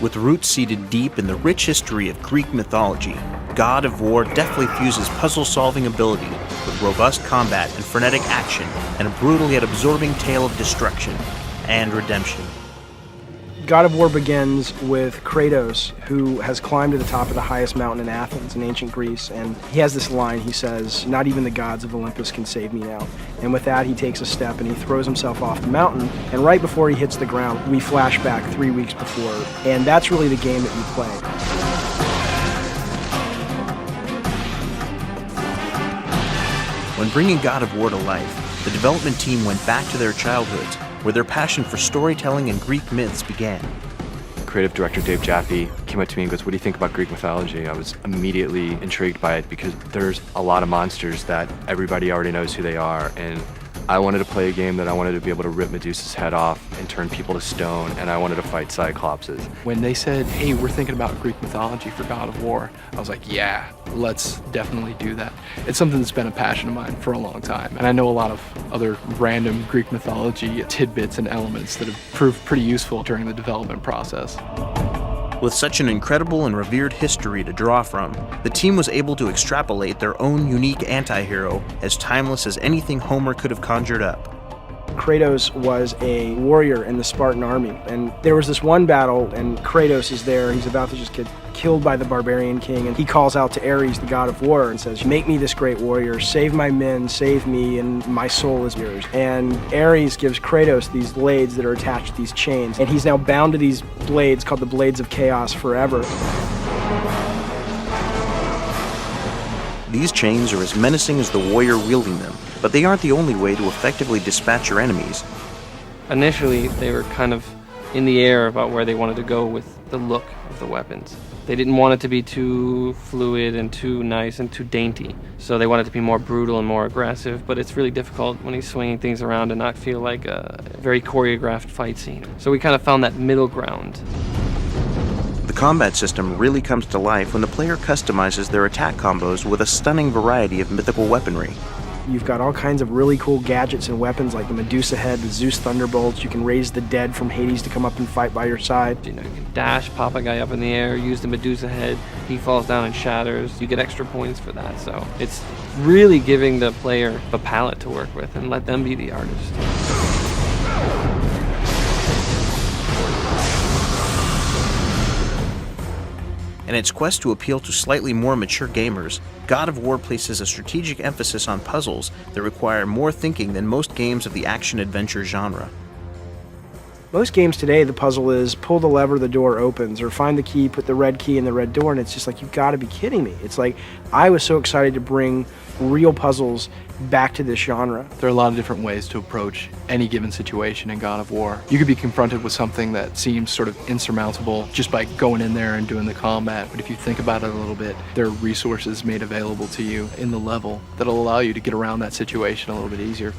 With roots seated deep in the rich history of Greek mythology, God of War deftly fuses puzzle-solving ability with robust combat and frenetic action, and a brutal yet absorbing tale of destruction and redemption. God of War begins with Kratos, who has climbed to the top of the highest mountain in Athens in ancient Greece, and he has this line. He says, "Not even the gods of Olympus can save me now." And with that, he takes a step and he throws himself off the mountain, and right before he hits the ground, we flash back 3 weeks before, and that's really the game that you play. When bringing God of War to life, the development team went back to their childhoods, where their passion for storytelling and Greek myths began. Creative director Dave Jaffe came up to me and goes, "What do you think about Greek mythology?" I was immediately intrigued by it because there's a lot of monsters that everybody already knows who they are, and I wanted to play a game that I wanted to be able to rip Medusa's head off and turn people to stone, and I wanted to fight Cyclopses. When they said, "Hey, we're thinking about Greek mythology for God of War," I was like, yeah, let's definitely do that. It's something that's been a passion of mine for a long time, and I know a lot of other random Greek mythology tidbits and elements that have proved pretty useful during the development process. With such an incredible and revered history to draw from, the team was able to extrapolate their own unique anti-hero as timeless as anything Homer could have conjured up. Kratos was a warrior in the Spartan army, and there was this one battle, and Kratos is there. He's about to just get killed by the barbarian king, and he calls out to Ares, the god of war, and says, "Make me this great warrior, save my men, save me, and my soul is yours." And Ares gives Kratos these blades that are attached to these chains, and he's now bound to these blades called the Blades of Chaos forever. These chains are as menacing as the warrior wielding them, but they aren't the only way to effectively dispatch your enemies. Initially, they were kind of in the air about where they wanted to go with the look of the weapons. They didn't want it to be too fluid and too nice and too dainty, so they wanted it to be more brutal and more aggressive, but it's really difficult when he's swinging things around and not feel like a very choreographed fight scene. So we kind of found that middle ground. The combat system really comes to life when the player customizes their attack combos with a stunning variety of mythical weaponry. You've got all kinds of really cool gadgets and weapons like the Medusa head, the Zeus thunderbolts. You can raise the dead from Hades to come up and fight by your side. You know, you can dash, pop a guy up in the air, use the Medusa head, he falls down and shatters. You get extra points for that, so it's really giving the player a palette to work with and let them be the artist. In its quest to appeal to slightly more mature gamers, God of War places a strategic emphasis on puzzles that require more thinking than most games of the action-adventure genre. Most games today, the puzzle is pull the lever, the door opens, or find the key, put the red key in the red door, and it's just like, you've got to be kidding me. It's like, I was so excited to bring real puzzles back to this genre. There are a lot of different ways to approach any given situation in God of War. You could be confronted with something that seems sort of insurmountable just by going in there and doing the combat, but if you think about it a little bit, there are resources made available to you in the level that'll allow you to get around that situation a little bit easier.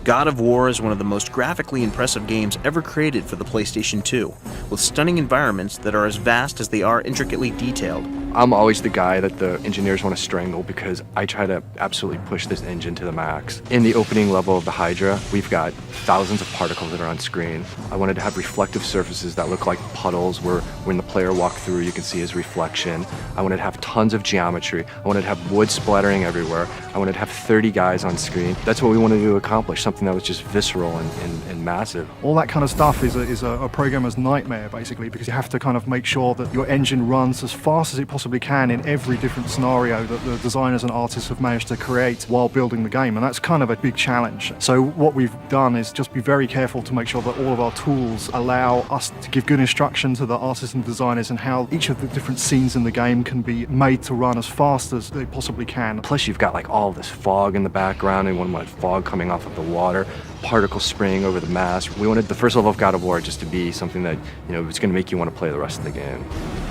God of War is one of the most graphically impressive games ever created for the PlayStation 2, with stunning environments that are as vast as they are intricately detailed. I'm always the guy that the engineers want to strangle because I try to absolutely push this engine to the max. In the opening level of the Hydra, we've got thousands of particles that are on screen. I wanted to have reflective surfaces that look like puddles where when the player walks through you can see his reflection. I wanted to have tons of geometry. I wanted to have wood splattering everywhere. I wanted to have 30 guys on screen. That's what we wanted to accomplish, something that was just visceral and massive. All that kind of stuff is a programmer's nightmare, basically, because you have to kind of make sure that your engine runs as fast as it possibly can in every different scenario that the designers and artists have managed to create while building the game, and that's kind of a big challenge. So what we've done is just be very careful to make sure that all of our tools allow us to give good instruction to the artists and designers and how each of the different scenes in the game can be made to run as fast as they possibly can. Plus you've got like all this fog in the background, and one fog coming off of the water, particles spraying over the mast. We wanted the first level of God of War just to be something that, you know, was going to make you want to play the rest of the game.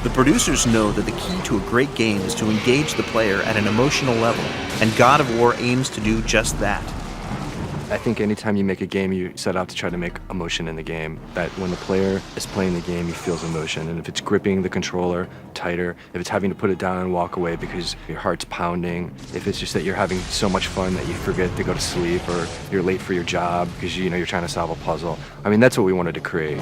The producers know that the key to a great game is to engage the player at an emotional level, and God of War aims to do just that. I think anytime you make a game, you set out to try to make emotion in the game. That when the player is playing the game, he feels emotion. And if it's gripping the controller tighter, if it's having to put it down and walk away because your heart's pounding, if it's just that you're having so much fun that you forget to go to sleep, or you're late for your job because you're trying to solve a puzzle. I mean, that's what we wanted to create.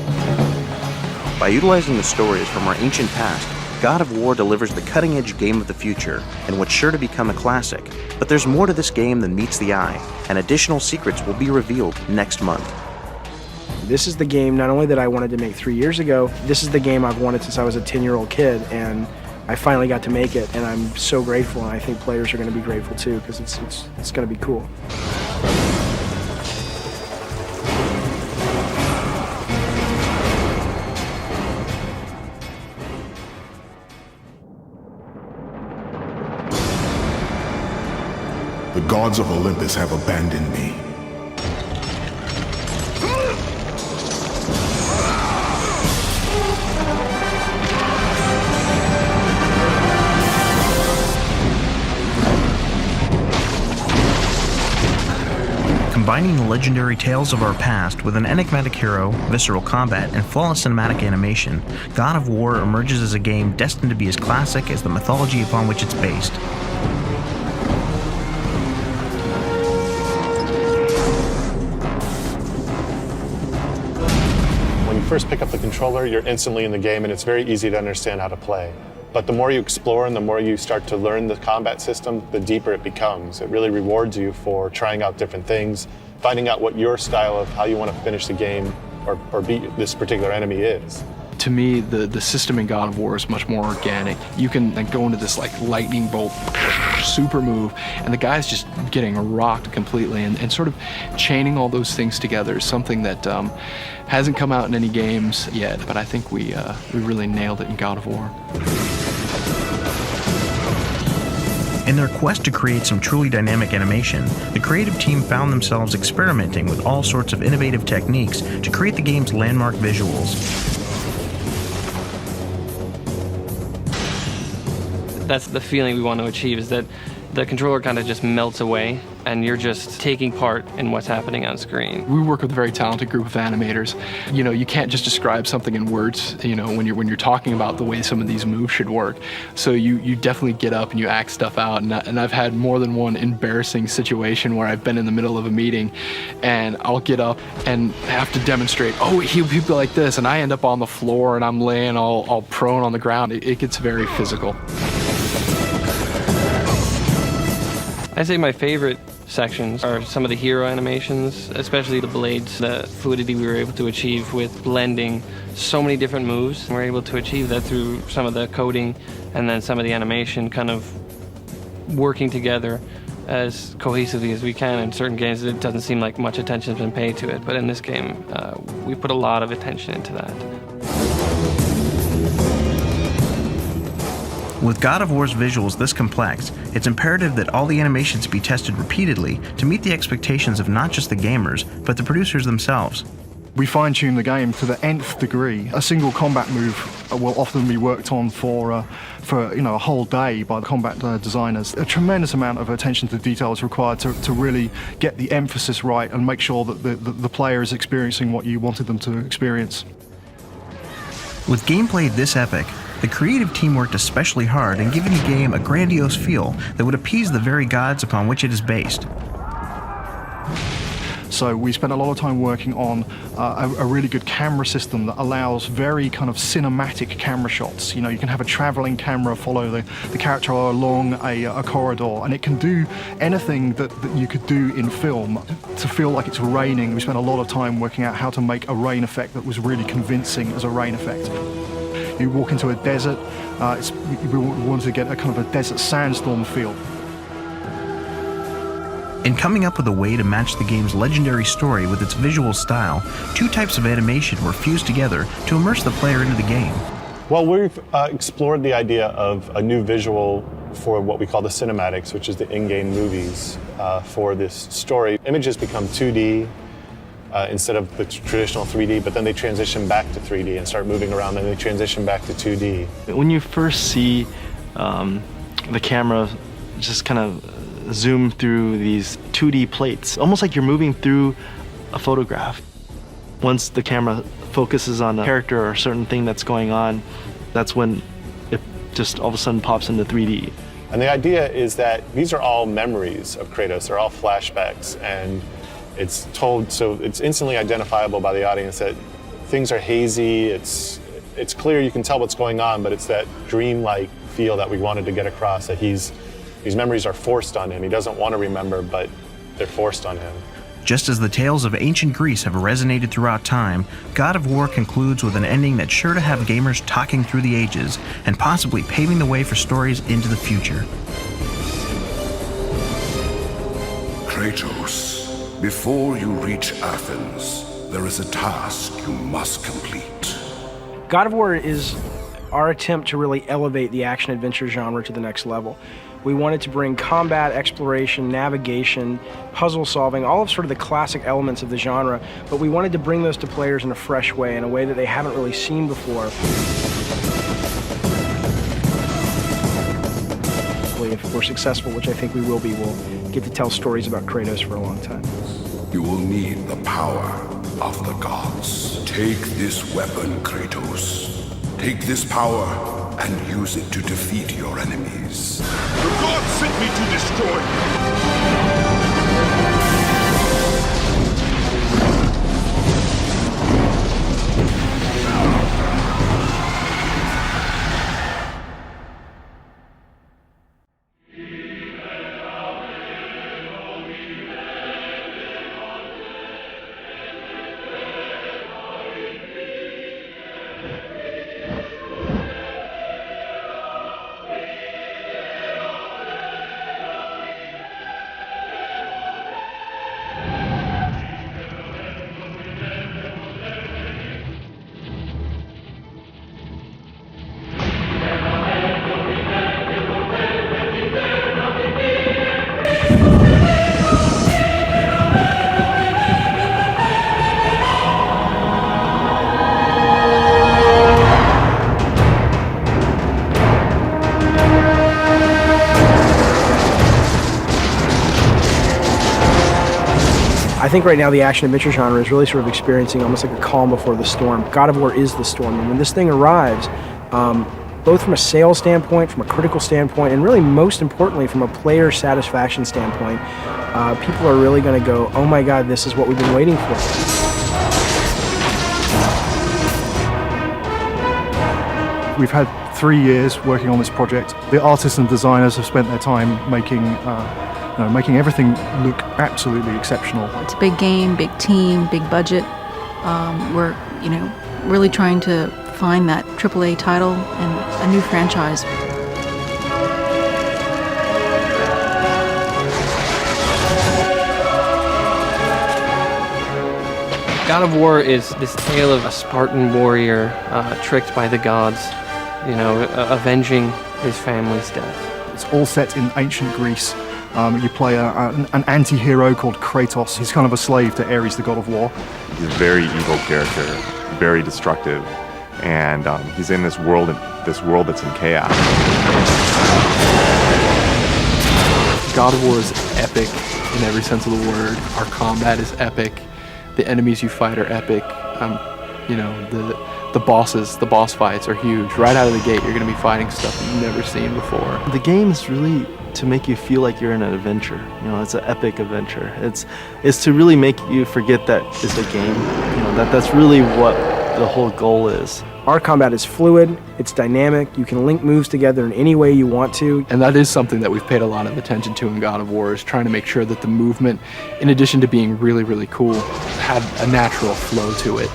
By utilizing the stories from our ancient past, God of War delivers the cutting-edge game of the future and what's sure to become a classic. But there's more to this game than meets the eye, and additional secrets will be revealed next month. This is the game not only that I wanted to make 3 years ago, this is the game I've wanted since I was a 10-year-old kid, and I finally got to make it, and I'm so grateful, and I think players are going to be grateful too, because it's going to be cool. The gods of Olympus have abandoned me. Combining the legendary tales of our past with an enigmatic hero, visceral combat, and flawless cinematic animation, God of War emerges as a game destined to be as classic as the mythology upon which it's based. When you first pick up the controller, you're instantly in the game and it's very easy to understand how to play. But the more you explore and the more you start to learn the combat system, the deeper it becomes. It really rewards you for trying out different things, finding out what your style of how you want to finish the game or beat this particular enemy is. To me, the system in God of War is much more organic. You can like, go into this like lightning bolt super move, and the guy's just getting rocked completely, and sort of chaining all those things together is something that hasn't come out in any games yet, but I think we really nailed it in God of War. In their quest to create some truly dynamic animation, the creative team found themselves experimenting with all sorts of innovative techniques to create the game's landmark visuals. That's the feeling we want to achieve, is that the controller kind of just melts away and you're just taking part in what's happening on screen. We work with a very talented group of animators. You know, you can't just describe something in words, you know, when you're talking about the way some of these moves should work. So you definitely get up and you act stuff out, and I've had more than one embarrassing situation where I've been in the middle of a meeting and I'll get up and have to demonstrate, oh, he'll be like this, and I end up on the floor and I'm laying all prone on the ground. It gets very physical. I'd say my favorite sections are some of the hero animations, especially the blades, the fluidity we were able to achieve with blending so many different moves. And we're able to achieve that through some of the coding and then some of the animation kind of working together as cohesively as we can. In certain games, it doesn't seem like much attention has been paid to it, but in this game, we put a lot of attention into that. With God of War's visuals this complex, it's imperative that all the animations be tested repeatedly to meet the expectations of not just the gamers, but the producers themselves. We fine-tune the game to the nth degree. A single combat move will often be worked on for a whole day by the combat designers. A tremendous amount of attention to detail is required to really get the emphasis right and make sure that the player is experiencing what you wanted them to experience. With gameplay this epic, the creative team worked especially hard in giving the game a grandiose feel that would appease the very gods upon which it is based. So we spent a lot of time working on a really good camera system that allows very kind of cinematic camera shots. You know, you can have a traveling camera follow the character along a corridor, and it can do anything that you could do in film. To feel like it's raining, we spent a lot of time working out how to make a rain effect that was really convincing as a rain effect. You walk into a desert, we wanted to get a kind of a desert sandstorm feel. In coming up with a way to match the game's legendary story with its visual style, two types of animation were fused together to immerse the player into the game. Well, we've explored the idea of a new visual for what we call the cinematics, which is the in-game movies for this story. Images become 2D instead of the traditional 3D, but then they transition back to 3D and start moving around, and they transition back to 2D. When you first see the camera just kind of zoom through these 2D plates, almost like you're moving through a photograph. Once the camera focuses on a character or a certain thing that's going on, that's when it just all of a sudden pops into 3D. And the idea is that these are all memories of Kratos. They're all flashbacks, and it's told so it's instantly identifiable by the audience that things are hazy, it's It's clear, you can tell what's going on, but it's that dreamlike feel that we wanted to get across, that these memories are forced on him. He doesn't want to remember, but they're forced on him. Just as the tales of ancient Greece have resonated throughout time, God of War concludes with an ending that's sure to have gamers talking through the ages and possibly paving the way for stories into the future. Kratos, before you reach Athens, there is a task you must complete. God of War is our attempt to really elevate the action-adventure genre to the next level. We wanted to bring combat, exploration, navigation, puzzle solving, all of sort of the classic elements of the genre, but we wanted to bring those to players in a fresh way, in a way that they haven't really seen before. If we're successful, which I think we will be, we'll get to tell stories about Kratos for a long time. You will need the power of the gods. Take this weapon, Kratos. Take this power and use it to defeat your enemies. The gods sent me to destroy you. I think right now the action-adventure genre is really sort of experiencing almost like a calm before the storm. God of War is the storm, and when this thing arrives, both from a sales standpoint, from a critical standpoint, and really most importantly from a player satisfaction standpoint, people are really going to go, oh my god, this is what we've been waiting for. We've had 3 years working on this project. The artists and designers have spent their time making everything look absolutely exceptional. It's a big game, big team, big budget. We're, really trying to find that AAA title and a new franchise. God of War is this tale of a Spartan warrior tricked by the gods, avenging his family's death. It's all set in ancient Greece. You play an anti-hero called Kratos. He's kind of a slave to Ares, the god of war. He's a very evil character, very destructive, and he's in this world that's in chaos. God of War is epic in every sense of the word. Our combat is epic. The enemies you fight are epic. The boss fights are huge. Right out of the gate, you're going to be fighting stuff you've never seen before. The game is really to make you feel like you're in an adventure. It's an epic adventure. It's to really make you forget that it's a game. That's really what the whole goal is. Our combat is fluid, it's dynamic, you can link moves together in any way you want to. And that is something that we've paid a lot of attention to in God of War, is trying to make sure that the movement, in addition to being really, really cool, had a natural flow to it.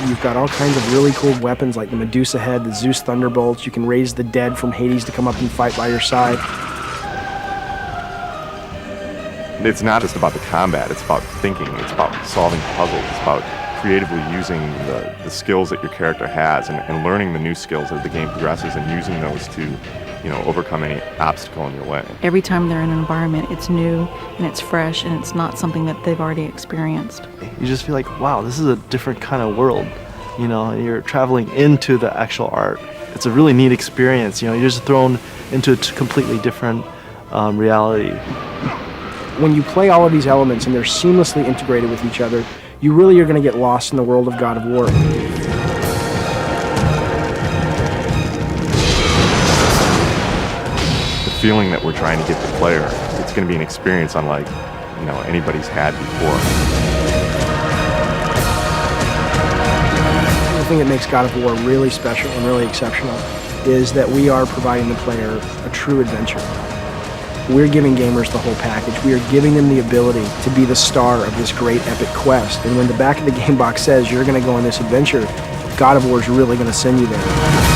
You've got all kinds of really cool weapons like the Medusa head, the Zeus thunderbolts. You can raise the dead from Hades to come up and fight by your side. It's not just about the combat, it's about thinking, it's about solving puzzles, it's about creatively using the skills that your character has and learning the new skills as the game progresses and using those to overcome any obstacle in your way. Every time they're in an environment, it's new and it's fresh and it's not something that they've already experienced. You just feel like, wow, this is a different kind of world. You're traveling into the actual art. It's a really neat experience. You're just thrown into a completely different reality. When you play all of these elements and they're seamlessly integrated with each other, you really are going to get lost in the world of God of War. The feeling that we're trying to give the player, it's going to be an experience unlike anybody's had before. The thing that makes God of War really special and really exceptional is that we are providing the player a true adventure. We're giving gamers the whole package. We are giving them the ability to be the star of this great epic quest. And when the back of the game box says you're going to go on this adventure, God of War is really going to send you there.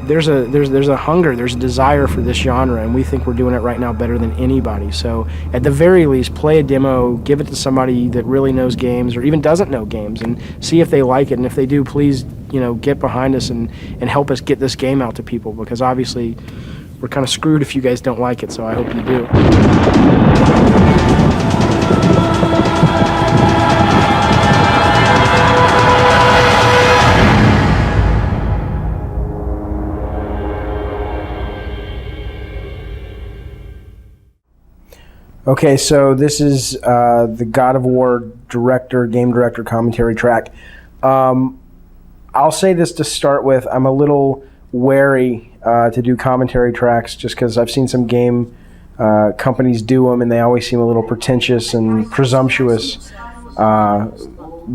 There's a hunger, there's a desire for this genre, and we think we're doing it right now better than anybody. So at the very least, play a demo, give it to somebody that really knows games or even doesn't know games, and see if they like it. And if they do, please, get behind us and help us get this game out to people, because obviously we're kind of screwed if you guys don't like it, so I hope you do. Okay, so this is the God of War game director commentary track. I'll say this to start with. I'm a little wary to do commentary tracks just because I've seen some game companies do them, and they always seem a little pretentious and presumptuous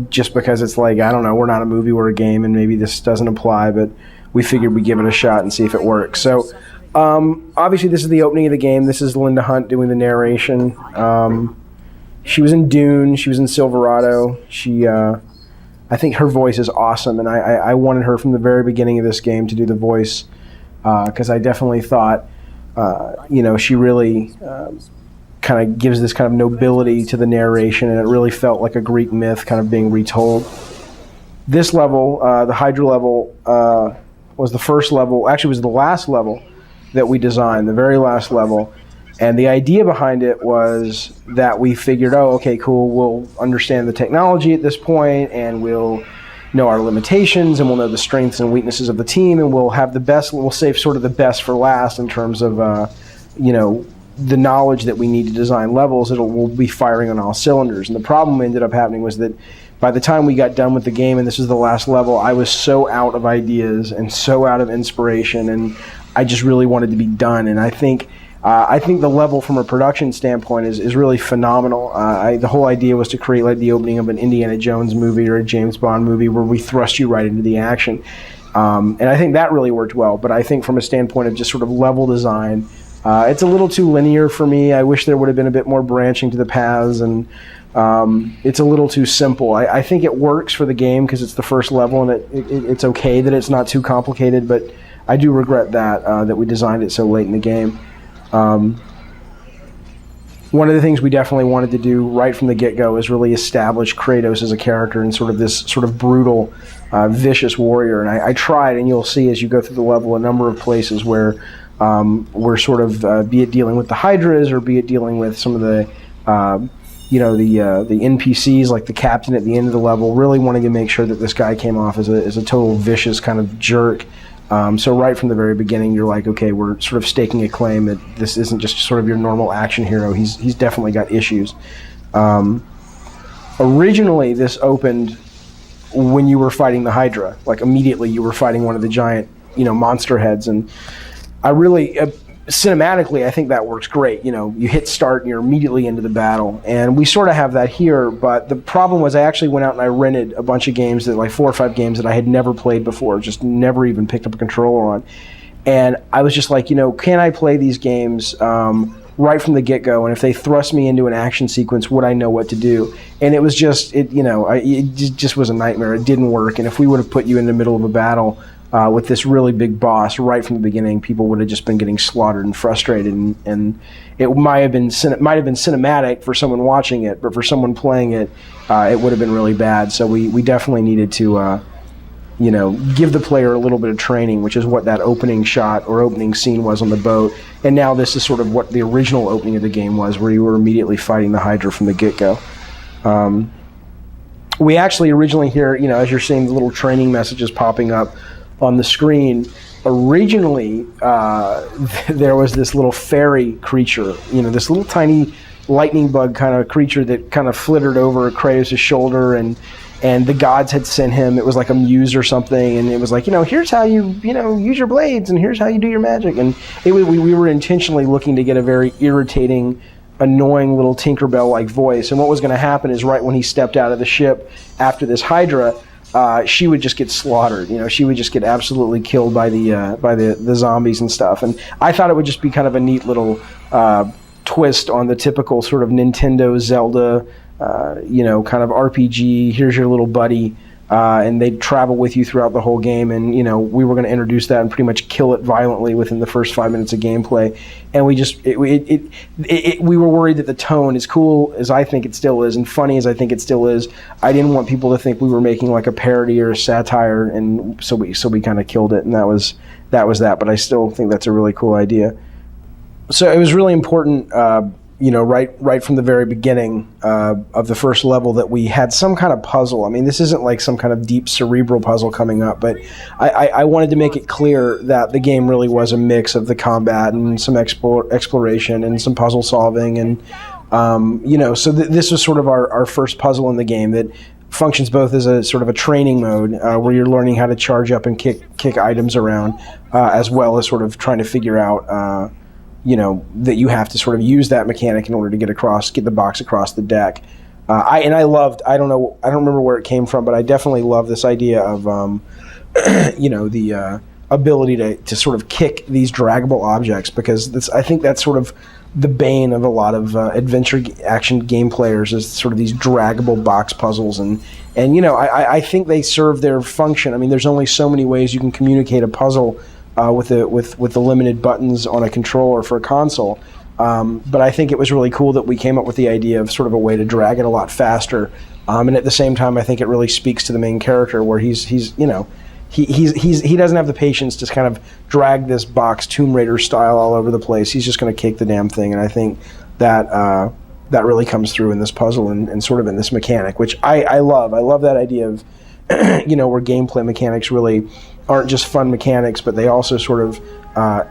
just because it's like, I don't know, we're not a movie, we're a game, and maybe this doesn't apply, but we figured we'd give it a shot and see if it works. So. Obviously, this is the opening of the game. This is Linda Hunt doing the narration. She was in Dune. She was in Silverado. I think her voice is awesome, and I wanted her from the very beginning of this game to do the voice because I definitely thought, she really kind of gives this kind of nobility to the narration, and it really felt like a Greek myth kind of being retold. This level, the Hydra level, was the first level. Actually, it was the last level that we designed, the very last level. And the idea behind it was that we figured, okay, cool, we'll understand the technology at this point, and we'll know our limitations, and we'll know the strengths and weaknesses of the team, and we'll have the best, we'll save sort of the best for last in terms of, the knowledge that we need to design levels. We'll be firing on all cylinders. And the problem ended up happening was that by the time we got done with the game, and this is the last level, I was so out of ideas and so out of inspiration, and I just really wanted to be done. And I think the level from a production standpoint is really phenomenal. The whole idea was to create like the opening of an Indiana Jones movie or a James Bond movie where we thrust you right into the action. And I think that really worked well. But I think from a standpoint of just sort of level design, it's a little too linear for me. I wish there would have been a bit more branching to the paths, and it's a little too simple. I think it works for the game because it's the first level, and it's okay that it's not too complicated, but I do regret that we designed it so late in the game. One of the things we definitely wanted to do right from the get-go is really establish Kratos as a character and sort of this sort of brutal, vicious warrior. And I tried, and you'll see as you go through the level, a number of places where we're sort of, be it dealing with the Hydras or be it dealing with some of the the NPCs, like the captain at the end of the level, really wanting to make sure that this guy came off as a total vicious kind of jerk. So right from the very beginning, you're like, okay, we're sort of staking a claim that this isn't just sort of your normal action hero. He's definitely got issues. Originally, this opened when you were fighting the Hydra. Like immediately, you were fighting one of the giant, monster heads, and I really. Cinematically, I think that works great. You hit start and you're immediately into the battle. And we sort of have that here, but the problem was I actually went out and I rented a bunch of games, like 4 or 5 games that I had never played before, just never even picked up a controller on. And I was just like, can I play these games right from the get-go? And if they thrust me into an action sequence, would I know what to do? And it was just, it just was a nightmare. It didn't work. And if we would have put you in the middle of a battle, with this really big boss right from the beginning, people would have just been getting slaughtered and frustrated, and it might have been cinematic for someone watching it, but for someone playing it, it would have been really bad. So we definitely needed to give the player a little bit of training, which is what that opening shot or opening scene was on the boat. And now this is sort of what the original opening of the game was, where you were immediately fighting the Hydra from the get-go. We actually originally hear, as you're seeing the little training messages popping up on the screen, originally there was this little fairy creature, this little tiny lightning bug kind of creature that kind of flittered over Kratos' shoulder, and the gods had sent him. It was like a muse or something, and it was like, here's how you use your blades, and here's how you do your magic. And we were intentionally looking to get a very irritating, annoying little Tinkerbell-like voice. And what was going to happen is right when he stepped out of the ship after this Hydra, she would just get slaughtered. She would just get absolutely killed by the zombies and stuff. And I thought it would just be kind of a neat little twist on the typical sort of Nintendo Zelda, kind of RPG. Here's your little buddy. And they'd travel with you throughout the whole game, and we were going to introduce that and pretty much kill it violently within the first 5 minutes of gameplay. And we were worried that the tone, as cool as I think it still is and funny as I think it still is, I didn't want people to think we were making like a parody or a satire, and so we kind of killed it, and that was that. But I still think that's a really cool idea. So it was really important. Right from the very beginning of the first level that we had some kind of puzzle. I mean, this isn't like some kind of deep cerebral puzzle coming up, but I wanted to make it clear that the game really was a mix of the combat and some exploration and some puzzle solving. And, so this was sort of our first puzzle in the game that functions both as a sort of a training mode where you're learning how to charge up and kick items around, as well as sort of trying to figure out that you have to sort of use that mechanic in order to get the box across the deck. I don't remember where it came from, but I definitely love this idea of, the ability to sort of kick these draggable objects, because I think that's sort of the bane of a lot of adventure action game players, is sort of these draggable box puzzles. And I think they serve their function. I mean, there's only so many ways you can communicate a puzzle with the limited buttons on a controller for a console. But I think it was really cool that we came up with the idea of sort of a way to drag it a lot faster. And at the same time, I think it really speaks to the main character, where he doesn't have the patience to kind of drag this box Tomb Raider style all over the place. He's just going to kick the damn thing. And I think that really comes through in this puzzle and sort of in this mechanic, which I love. I love that idea of, where gameplay mechanics really aren't just fun mechanics, but they also sort of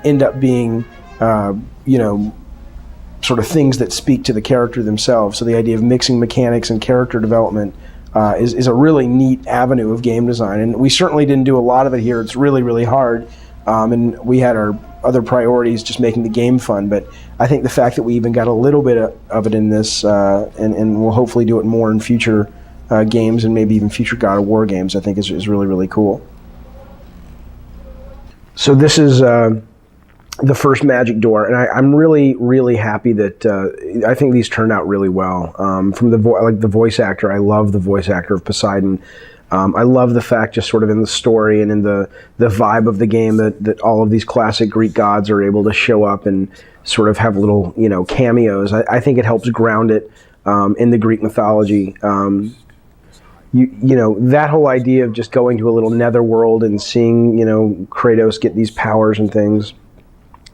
end up being, sort of things that speak to the character themselves. So the idea of mixing mechanics and character development is a really neat avenue of game design. And we certainly didn't do a lot of it here. It's really, really hard. And we had our other priorities, just making the game fun. But I think the fact that we even got a little bit of it in this, and we'll hopefully do it more in future games and maybe even future God of War games, I think is really, really cool. So this is the first magic door, and I'm really, really happy that I think these turned out really well. From the voice actor, I love the voice actor of Poseidon. I love the fact, just sort of in the story and in the vibe of the game, that all of these classic Greek gods are able to show up and sort of have little cameos. I think it helps ground it in the Greek mythology. That whole idea of just going to a little netherworld and seeing, Kratos get these powers and things.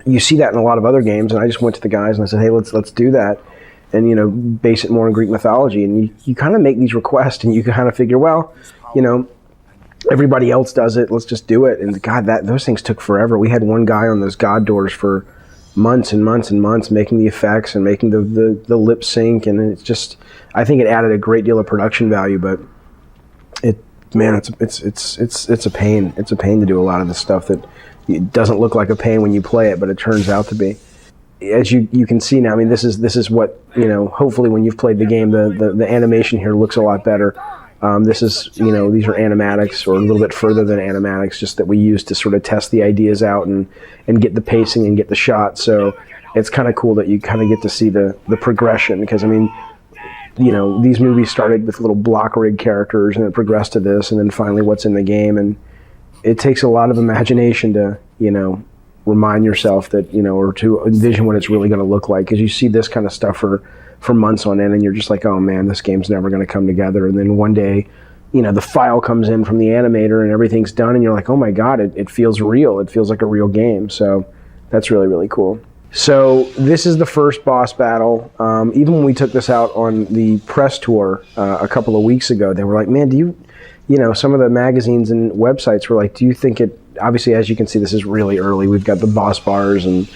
You see that in a lot of other games, and I just went to the guys and I said, hey, let's do that, and base it more in Greek mythology. And you kind of make these requests, and you kind of figure, well, everybody else does it, let's just do it. And God, those things took forever. We had one guy on those god doors for months and months and months, making the effects and making the lip sync, and it's just, I think it added a great deal of production value, but it's a pain. It's a pain to do a lot of the stuff that it doesn't look like a pain when you play it, but it turns out to be. As you can see now, I mean, this is what, hopefully when you've played the game, the animation here looks a lot better. This is, these are animatics, or a little bit further than animatics, just that we use to sort of test the ideas out and get the pacing and get the shot. So it's kind of cool that you kind of get to see the progression, because, I mean, these movies started with little block rig characters, and it progressed to this, and then finally what's in the game. And it takes a lot of imagination to, remind yourself that, or to envision what it's really going to look like, because you see this kind of stuff for months on end, and you're just like, oh man, this game's never going to come together. And then one day, the file comes in from the animator and everything's done, and you're like, oh my God, it feels real. It feels like a real game. So that's really, really cool. So this is the first boss battle. Even when we took this out on the press tour a couple of weeks ago, they were like, man, some of the magazines and websites were like, do you think it, obviously, as you can see, this is really early. We've got the boss bars and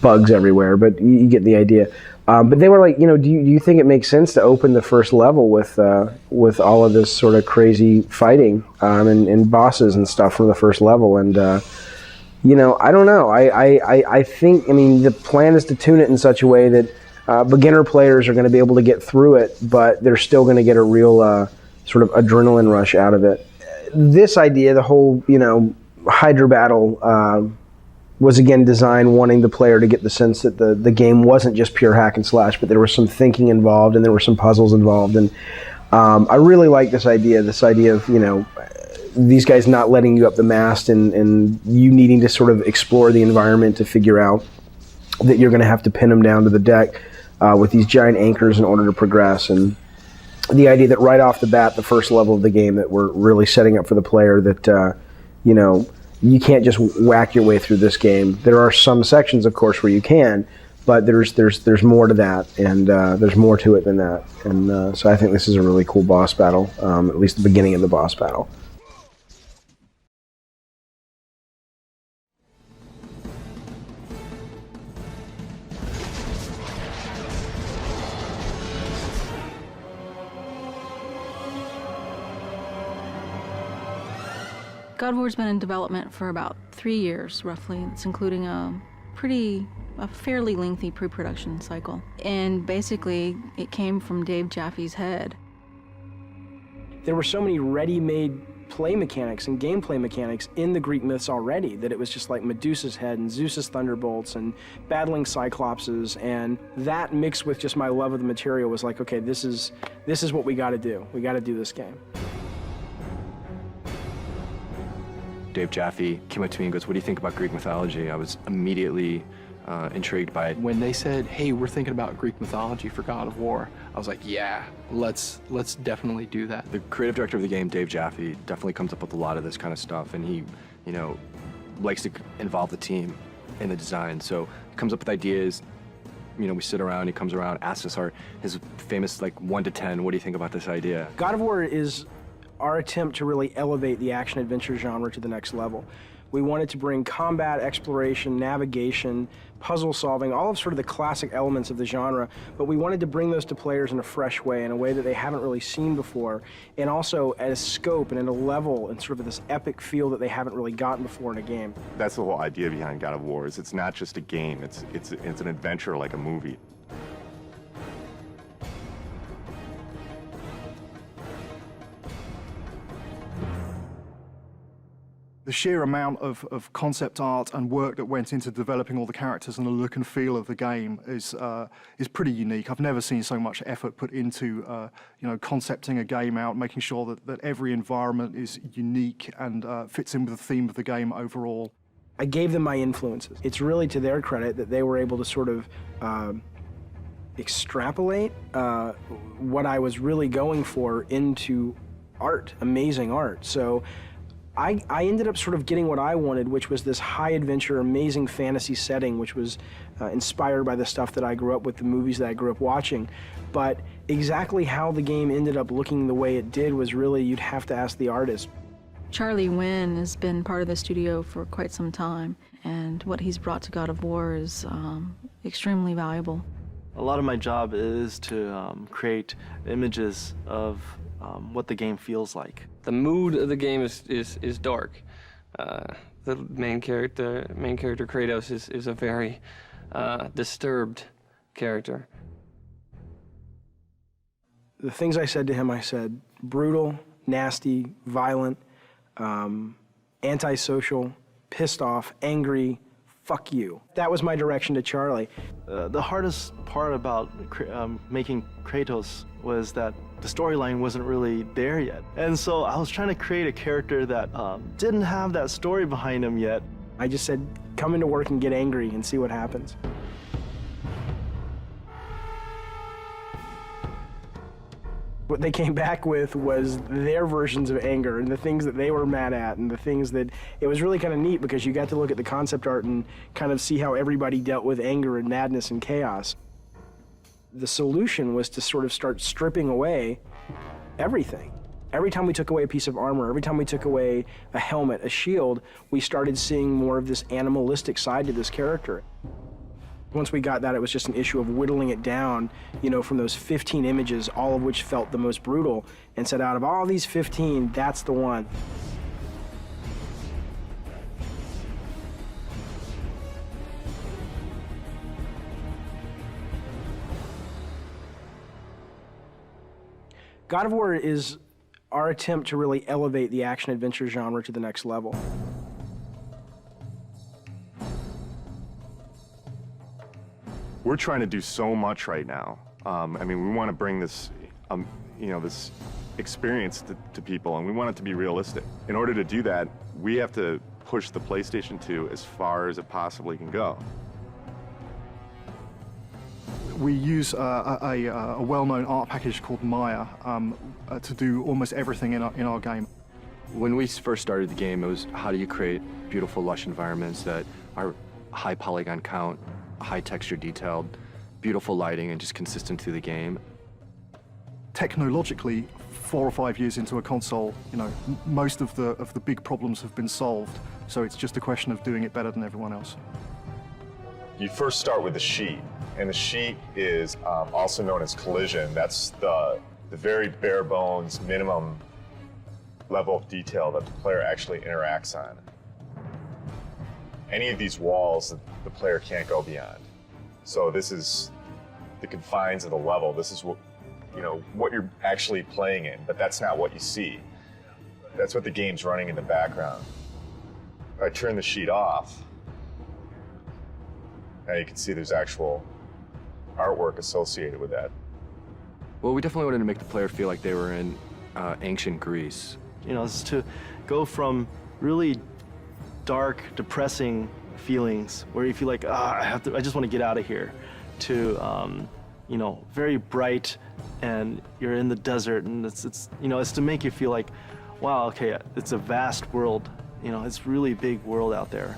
bugs everywhere, but you get the idea. But they were like, do you think it makes sense to open the first level with all of this sort of crazy fighting and bosses and stuff from the first level? And I don't know. I think, the plan is to tune it in such a way that beginner players are going to be able to get through it, but they're still going to get a real sort of adrenaline rush out of it. This idea, the whole, Hydra battle, was again designed wanting the player to get the sense that the game wasn't just pure hack and slash, but there was some thinking involved and there were some puzzles involved. And I really like this idea of, these guys not letting you up the mast and you needing to sort of explore the environment to figure out that you're going to have to pin them down to the deck with these giant anchors in order to progress. And the idea that right off the bat, the first level of the game, that we're really setting up for the player that, you can't just whack your way through this game. There are some sections, of course, where you can, but there's more to that, and there's more to it than that. And so I think this is a really cool boss battle, at least the beginning of the boss battle. God of War's been in development for about 3 years, roughly. It's including a fairly lengthy pre-production cycle. And basically, it came from Dave Jaffe's head. There were so many ready-made play mechanics and gameplay mechanics in the Greek myths already that it was just like Medusa's head and Zeus's thunderbolts and battling Cyclopses, and that mixed with just my love of the material was like, okay, this is what we got to do. We got to do this game. Dave Jaffe came up to me and goes, "What do you think about Greek mythology?" I was immediately intrigued by it. When they said, "Hey, we're thinking about Greek mythology for God of War," I was like, "Yeah, let's definitely do that." The creative director of the game, Dave Jaffe, definitely comes up with a lot of this kind of stuff, and he, likes to involve the team in the design. So he comes up with ideas. We sit around. He comes around, asks us his famous 1 to 10. What do you think about this idea? God of War is our attempt to really elevate the action-adventure genre to the next level. We wanted to bring combat, exploration, navigation, puzzle solving, all of sort of the classic elements of the genre, but we wanted to bring those to players in a fresh way, in a way that they haven't really seen before, and also at a scope and at a level and sort of this epic feel that they haven't really gotten before in a game. That's the whole idea behind God of War, is it's not just a game, it's an adventure like a movie. The sheer amount of concept art and work that went into developing all the characters and the look and feel of the game is pretty unique. I've never seen so much effort put into concepting a game out, making sure that every environment is unique and fits in with the theme of the game overall. I gave them my influences. It's really to their credit that they were able to sort of extrapolate what I was really going for into art, amazing art. So I ended up sort of getting what I wanted, which was this high adventure, amazing fantasy setting, which was inspired by the stuff that I grew up with, the movies that I grew up watching. But exactly how the game ended up looking the way it did was really, you'd have to ask the artist. Charlie Wynn has been part of the studio for quite some time, and what he's brought to God of War is extremely valuable. A lot of my job is to create images of what the game feels like. The mood of the game is dark. The main character Kratos is a very disturbed character. The things I said to him, I said brutal, nasty, violent, antisocial, pissed off, angry, fuck you. That was my direction to Charlie. The hardest part about making Kratos was that the storyline wasn't really there yet. And so I was trying to create a character that didn't have that story behind him yet. I just said, come into work and get angry and see what happens. What they came back with was their versions of anger and the things that they were mad at and the things that, it was really kind of neat because you got to look at the concept art and kind of see how everybody dealt with anger and madness and chaos. The solution was to sort of start stripping away everything. Every time we took away a piece of armor, every time we took away a helmet, a shield, we started seeing more of this animalistic side to this character. Once we got that, it was just an issue of whittling it down, from those 15 images, all of which felt the most brutal, and said, out of all these 15, that's the one. God of War is our attempt to really elevate the action-adventure genre to the next level. We're trying to do so much right now. I mean, we want to bring this, this experience to people, and we want it to be realistic. In order to do that, we have to push the PlayStation 2 as far as it possibly can go. We use a well-known art package called Maya to do almost everything in our game. When we first started the game, it was how do you create beautiful, lush environments that are high polygon count, high texture detailed, beautiful lighting, and just consistent through the game. Technologically, 4 or 5 years into a console, most of the big problems have been solved. So it's just a question of doing it better than everyone else. You first start with the sheet, and the sheet is also known as collision. That's the very bare bones minimum level of detail that the player actually interacts on. Any of these walls that the player can't go beyond. So this is the confines of the level. This is what you're actually playing in, but that's not what you see. That's what the game's running in the background. If I turn the sheet off, now you can see there's actual artwork associated with that. Well, we definitely wanted to make the player feel like they were in ancient Greece. It's to go from really dark, depressing feelings where you feel like, I just want to get out of here, to very bright, and you're in the desert, and it's to make you feel like, wow, okay, it's a vast world. It's really big world out there.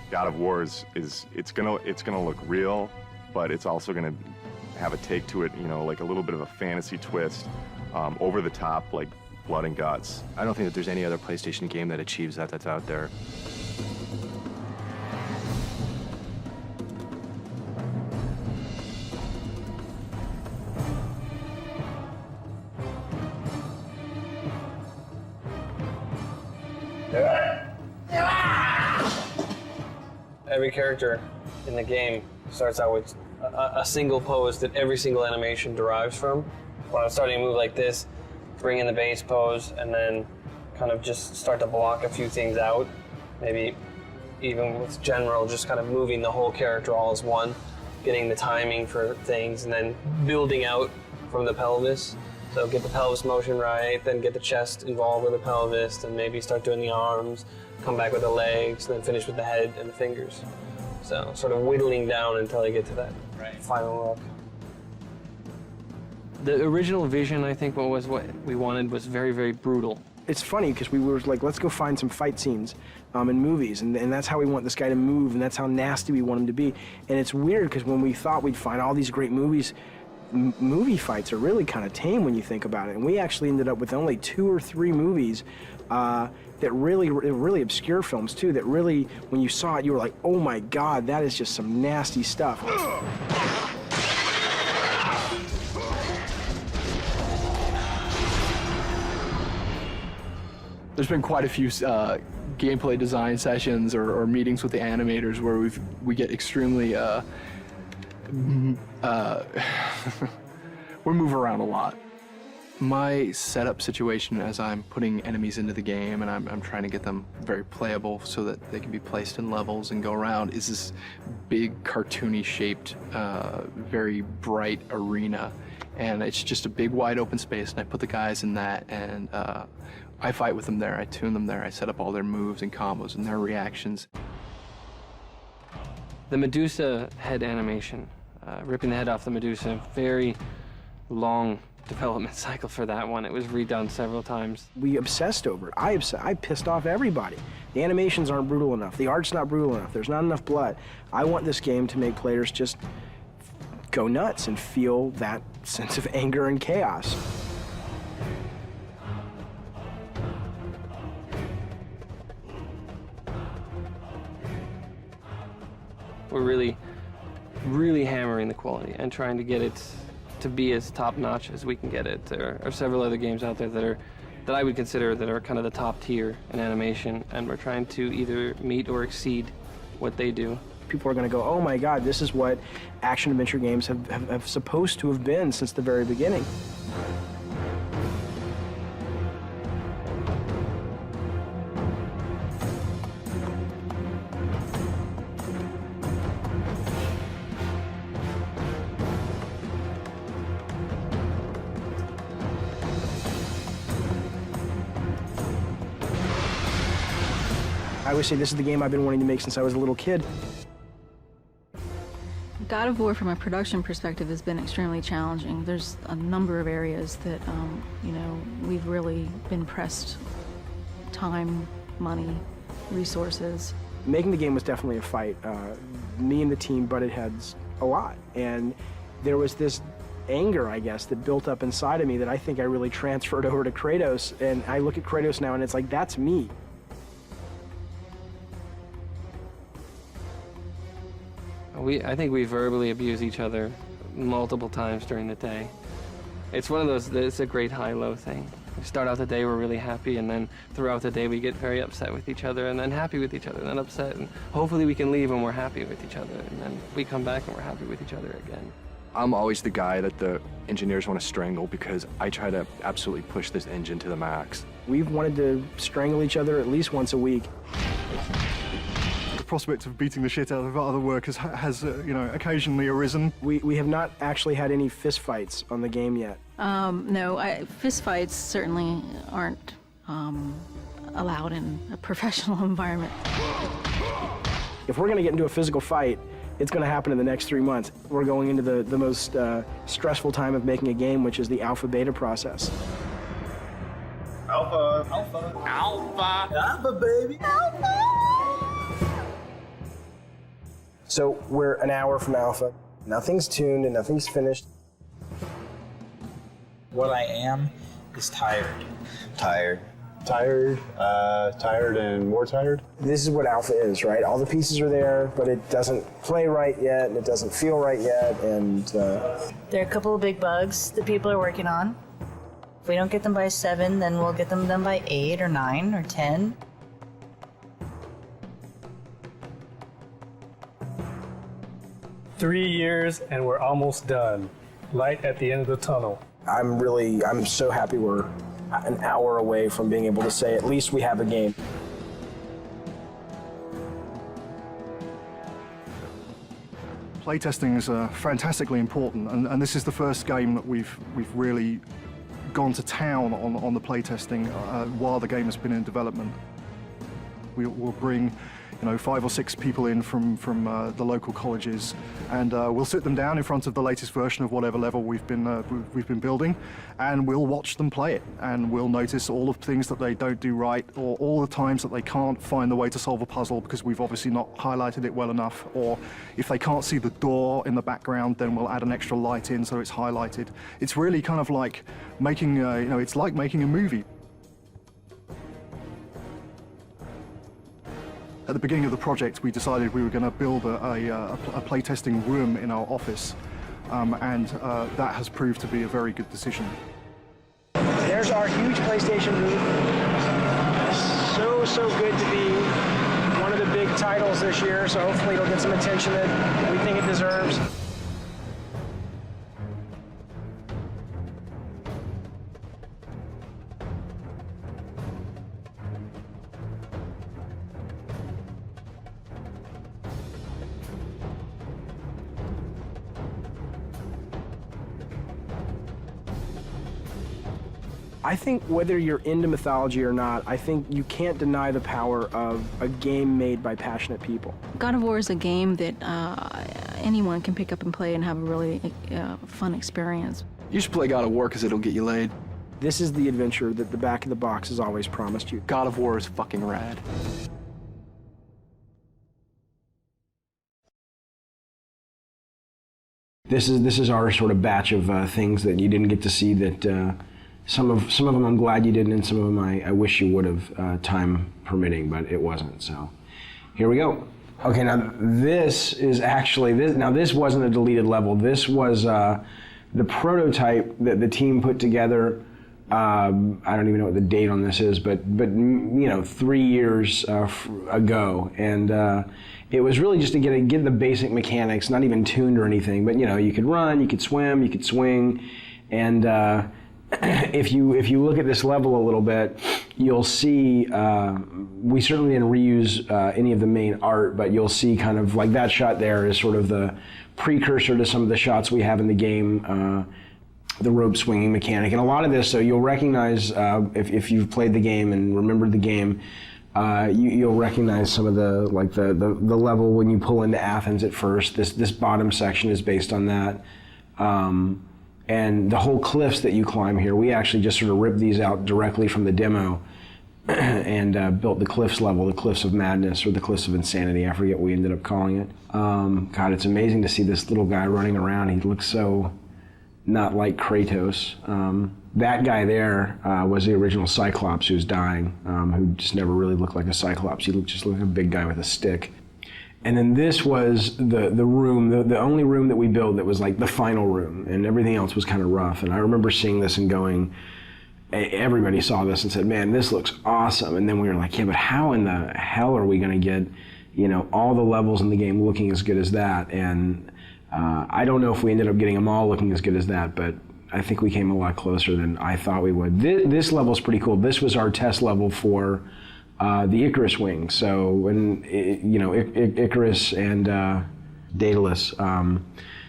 God of War is it's gonna look real, but it's also gonna have a take to it, like a little bit of a fantasy twist, over the top, like blood and guts. I don't think that there's any other PlayStation game that achieves that's out there. Every character in the game starts out with a single pose that every single animation derives from. When I'm starting to move like this, bring in the base pose, and then kind of just start to block a few things out. Maybe even with general, just kind of moving the whole character all as one, getting the timing for things, and then building out from the pelvis. So get the pelvis motion right, then get the chest involved with the pelvis, and maybe start doing the arms, come back with the legs, and then finish with the head and the fingers. So sort of whittling down until I get to that final look. The original vision, I think, what we wanted was very, very brutal. It's funny because we were like, let's go find some fight scenes in movies, and that's how we want this guy to move, and that's how nasty we want him to be. And it's weird because when we thought we'd find all these great movies, movie fights are really kind of tame when you think about it. And we actually ended up with only 2 or 3 movies that really obscure films too, that really, when you saw it, you were like, oh my God, that is just some nasty stuff. There's been quite a few gameplay design sessions or meetings with the animators where we get extremely we move around a lot. My setup situation as I'm putting enemies into the game and I'm trying to get them very playable so that they can be placed in levels and go around is this big cartoony shaped, very bright arena. And it's just a big wide open space, and I put the guys in that, and I fight with them there, I tune them there, I set up all their moves and combos and their reactions. The Medusa head animation, ripping the head off the Medusa, very long development cycle for that one. It was redone several times. We obsessed over it. I pissed off everybody. The animations aren't brutal enough. The art's not brutal enough. There's not enough blood. I want this game to make players just go nuts and feel that sense of anger and chaos. We're really, really hammering the quality and trying to get it to be as top-notch as we can get it. There are several other games out there that I would consider that are kind of the top tier in animation, and we're trying to either meet or exceed what they do. People are going to go, oh my God, this is what action-adventure games have supposed to have been since the very beginning. I always say this is the game I've been wanting to make since I was a little kid. God of War, from a production perspective, has been extremely challenging. There's a number of areas that, we've really been pressed time, money, resources. Making the game was definitely a fight. Me and the team butted heads a lot, and there was this anger, I guess, that built up inside of me that I think I really transferred over to Kratos, and I look at Kratos now and it's like, that's me. I think we verbally abuse each other multiple times during the day. It's one of those, it's a great high-low thing. We start out the day, we're really happy, and then throughout the day we get very upset with each other, and then happy with each other, and then upset, and hopefully we can leave when we're happy with each other, and then we come back and we're happy with each other again. I'm always the guy that the engineers want to strangle because I try to absolutely push this engine to the max. We've wanted to strangle each other at least once a week. The prospect of beating the shit out of other workers has occasionally arisen. We have not actually had any fist fights on the game yet. No, fist fights certainly aren't allowed in a professional environment. If we're going to get into a physical fight, it's going to happen in the next 3 months. We're going into the most stressful time of making a game, which is the alpha-beta process. Alpha. Alpha. Alpha. Alpha, baby. Alpha. So we're an hour from alpha. Nothing's tuned and nothing's finished. What I am is tired. Tired. Tired and more tired? This is what alpha is, right? All the pieces are there, but it doesn't play right yet, and it doesn't feel right yet, and... There are a couple of big bugs that people are working on. If we don't get them by 7, then we'll get them done by 8 or 9 or 10. Three years and we're almost done. Light at the end of the tunnel. I'm so happy we're an hour away from being able to say at least we have a game. Playtesting is fantastically important, and this is the first game that we've really gone to town on the playtesting while the game has been in development. We'll bring 5 or 6 people in from the local colleges, and we'll sit them down in front of the latest version of whatever level we've been building, and we'll watch them play it, and we'll notice all of the things that they don't do right, or all the times that they can't find the way to solve a puzzle because we've obviously not highlighted it well enough, or if they can't see the door in the background, then we'll add an extra light in so it's highlighted. It's really kind of like making it's like making a movie. At the beginning of the project, we decided we were going to build a playtesting room in our office, and that has proved to be a very good decision. There's our huge PlayStation booth. So good to be one of the big titles this year, so hopefully it'll get some attention that we think it deserves. I think whether you're into mythology or not, I think you can't deny the power of a game made by passionate people. God of War is a game that anyone can pick up and play and have a really fun experience. You should play God of War because it'll get you laid. This is the adventure that the back of the box has always promised you. God of War is fucking rad. This is our sort of batch of things that you didn't get to see that some of them I'm glad you didn't, and some of them I wish you would have, time permitting, but it wasn't, so here we go. Okay, now this is actually, this wasn't a deleted level. This was the prototype that the team put together. I don't even know what the date on this is, but 3 years ago, and it was really just to get the basic mechanics, not even tuned or anything, but you could run, you could swim, you could swing, and if you look at this level a little bit, you'll see we certainly didn't reuse any of the main art, but you'll see kind of like that shot there is sort of the precursor to some of the shots we have in the game, the rope swinging mechanic. And a lot of this, so you'll recognize if you've played the game and remembered the game, You'll recognize some of the level when you pull into Athens at first. This bottom section is based on that. And the whole cliffs that you climb here, we actually just sort of ripped these out directly from the demo and built the cliffs level, the Cliffs of Madness or the Cliffs of Insanity. I forget what we ended up calling it. God, it's amazing to see this little guy running around. He looks so not like Kratos. That guy there was the original Cyclops who's dying, who just never really looked like a Cyclops. He just looked like a big guy with a stick. And then this was the room, the only room that we built that was like the final room, and everything else was kind of rough. And I remember seeing this and going, everybody saw this and said, man, this looks awesome. And then we were like, yeah, but how in the hell are we going to get, all the levels in the game looking as good as that? And I don't know if we ended up getting them all looking as good as that, but I think we came a lot closer than I thought we would. This level's pretty cool. This was our test level for the Icarus wing. So when Icarus and Daedalus,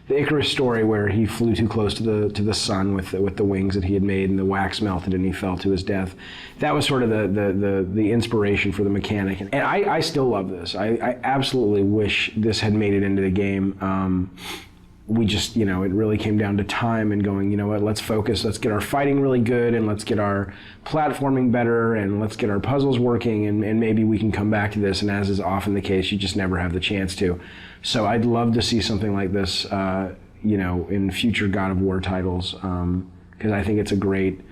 the Icarus story where he flew too close to the sun with the wings that he had made, and the wax melted and he fell to his death. That was sort of the inspiration for the mechanic. And I still love this. I absolutely wish this had made it into the game. We just, it really came down to time and going, let's focus, let's get our fighting really good, and let's get our platforming better, and let's get our puzzles working, and maybe we can come back to this. And as is often the case, you just never have the chance to. So I'd love to see something like this, in future God of War titles, because I think it's a great,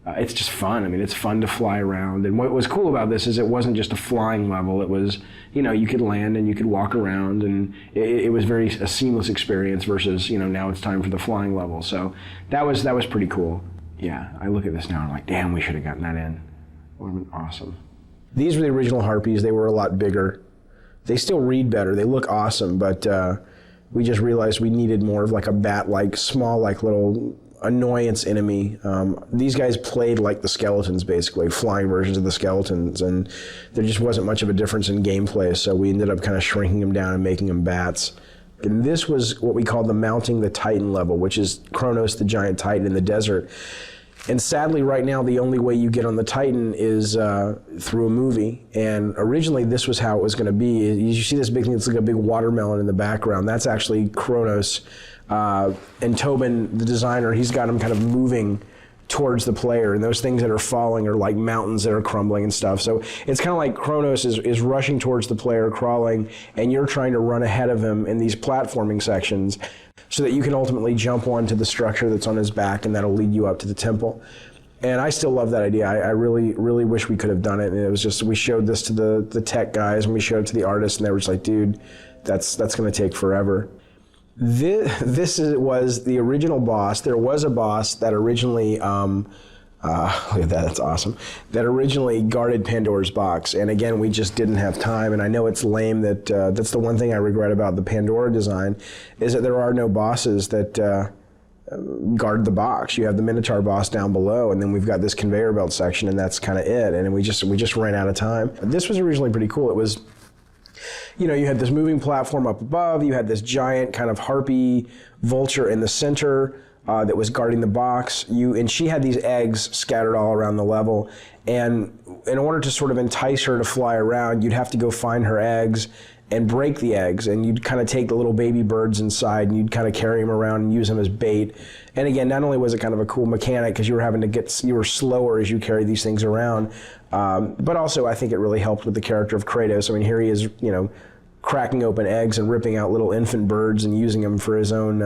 it's just fun. I mean, it's fun to fly around. And what was cool about this is it wasn't just a flying level. It was, you could land and you could walk around, and it was a seamless experience versus, now it's time for the flying level. So that was pretty cool. Yeah, I look at this now and I'm like, damn, we should have gotten that in. It would have been awesome. These were the original Harpies. They were a lot bigger. They still read better. They look awesome, but we just realized we needed more of like a bat-like, small, like little annoyance enemy. These guys played like the skeletons, basically, flying versions of the skeletons, and there just wasn't much of a difference in gameplay, so we ended up kind of shrinking them down and making them bats. And this was what we called the Mounting the Titan level, which is Kronos, the giant titan in the desert. And sadly, right now, the only way you get on the Titan is through a movie. And originally, this was how it was going to be. You see this big thing, it's like a big watermelon in the background. That's actually Kronos. And Tobin, the designer, he's got him kind of moving towards the player, and those things that are falling are like mountains that are crumbling and stuff. So it's kind of like Kronos is rushing towards the player, crawling, and you're trying to run ahead of him in these platforming sections so that you can ultimately jump onto the structure that's on his back, and that'll lead you up to the temple. And I still love that idea. I really, really wish we could have done it. And it was just, we showed this to the tech guys, and we showed it to the artists, and they were just like, dude, that's going to take forever. This was the original boss. There was a boss that originally, look at that, that's awesome, that originally guarded Pandora's box. And again, we just didn't have time. And I know it's lame that that's the one thing I regret about the Pandora design, is that there are no bosses that guard the box. You have the Minotaur boss down below, and then we've got this conveyor belt section, and that's kind of it. And we just ran out of time. This was originally pretty cool. It was, you had this moving platform up above, you had this giant kind of harpy vulture in the center that was guarding the box. And she had these eggs scattered all around the level. And in order to sort of entice her to fly around, you'd have to go find her eggs and break the eggs. And you'd kind of take the little baby birds inside and you'd kind of carry them around and use them as bait. And again, not only was it kind of a cool mechanic because you were slower as you carried these things around, but also I think it really helped with the character of Kratos. I mean, here he is, cracking open eggs and ripping out little infant birds and using them for his own